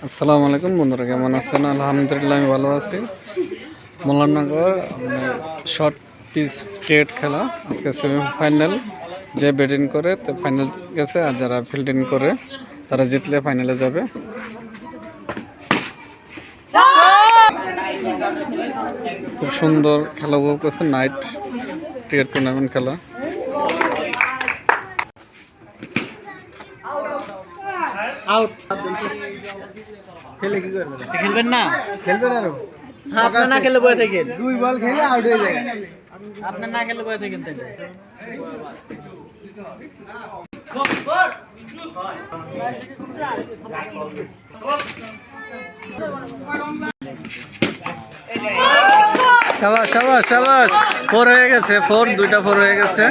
আসসালামু আলাইকুম বন্ধুরা, কেমন আছেন? আলহামদুলিল্লাহ আমি ভালো আছি। মোল্লানগর শর্ট পিচ ক্রিকেট খেলা আজকে সেমিফাইনাল। যে ব্যাটিং করে তো ফাইনাল গেছে, আর যারা ফিল্ডিং করে তারা জিতলে ফাইনালে যাবে। খুব সুন্দর খেলা উপভোগ করছে, নাইট ক্রিকেট টুর্নামেন্ট খেলা। আউট খেলে কি করবেন? খেলবেন না? খেলবেন আরো? আপনার না খেলে বসে থাকেন। দুই বল খেলে আউট হয়ে যায়। আপনার না খেলে বসে থাকেন তাহলে। শাবাশ শাবাশ শাবাশ, ফোর হয়ে গেছে, দুইটা ফোর হয়ে গেছে।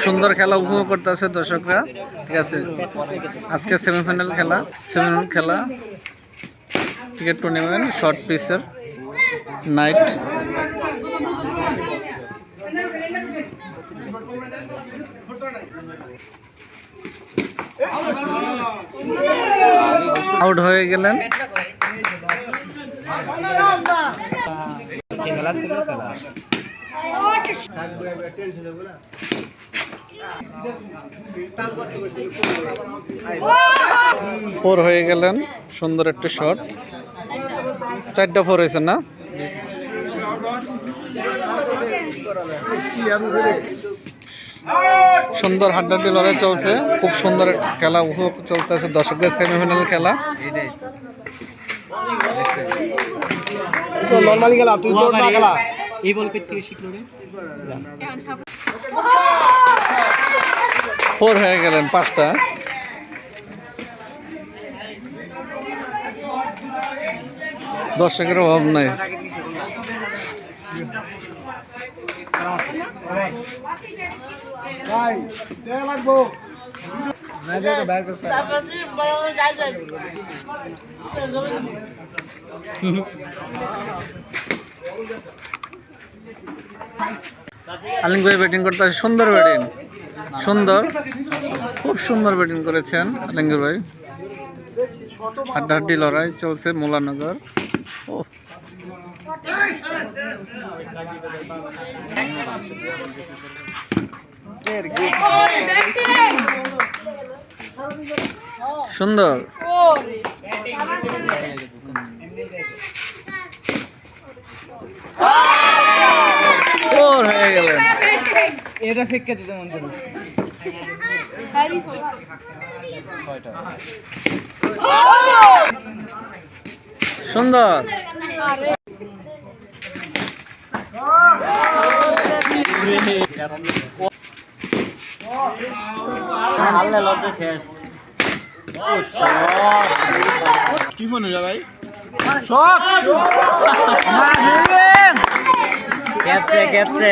সুন্দর খেলা উপভোগ করতেছে দর্শকরা। ঠিক আছে, আজকে সেমিফাইনাল খেলা ক্রিকেট টুর্নামেন্ট শর্ট পিচের নাইট। আউট হয়ে গেলেন। ফোর হয়ে গেলেন, সুন্দর একটা শট। চারটা ফোর হয়েছে না? সুন্দর হাড্ডাহাড্ডি লড়াই চলছে, খুব সুন্দর খেলা উপভোগ চলতেছে দর্শকদের সেমিফাইনাল খেলা। ফোর হয়ে গেলেন, পাঁচটা। দর্শকের অভাব নাই। আলিম ভাই ব্যাটিং করতে আছে, সুন্দর ব্যাটিং, সুন্দর, খুব সুন্দর ব্যাটিং করেছেন আলিঙ্গর ভাই। হাড্ডাহাড্ডি লড়াই চলছে মোল্লানগর। সুন্দর ফোর হয়ে গেলেন। এটা ফিক্কা দিতে মন করে। সুন্দর হাল্লা লজ্জা শেষ। কি মনে হয় ভাই? শট ক্যাপচে ক্যাপচে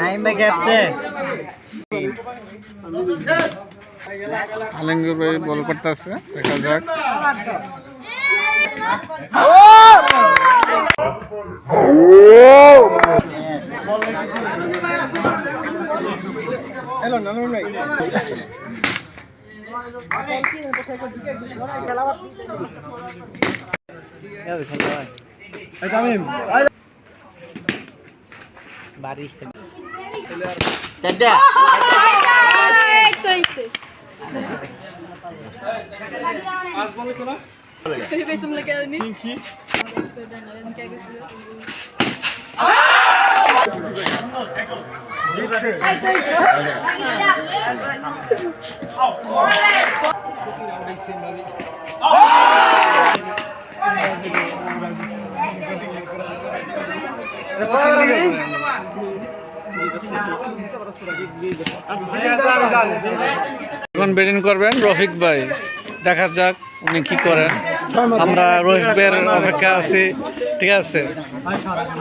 নাইম ভাই ক্যাপচে। আলিঙ্গর ভাই বল করতেছে, দেখা যাক। এখন ব্যাটিং করবেন রফিক ভাই, দেখা যাক উনি কি করেন। আমরা রফিক ভাইয়ের অপেক্ষা আছি। ঠিক আছে,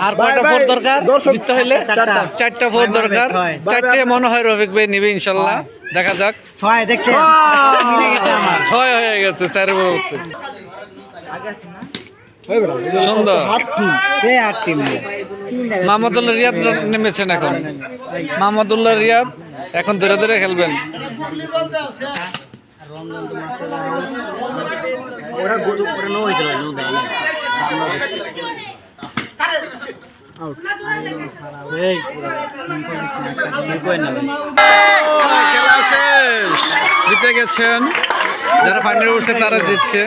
আর কয়টা ফোর দরকার জিততে হইলে? চারটা ফোর দরকার। চারটে মনে হয় রফিক ভাই নিবে ইনশাল্লাহ, দেখা যাক। ছয় হয়ে গেছে, চারের পরবর্তী। সুন্দর। মাহমুদুল্লাহ রিয়াদ নেমেছেন এখন। মাহমুদুল্লাহ রিয়াদ এখন ধরে ধরে খেলবেন। রমজান তো মাত্র ওরা নো হয়েছিল নো দেয় না খেলা শেষ, জিতে গেছেন, যারা ফাইনালে উঠছে তারা জিতছে।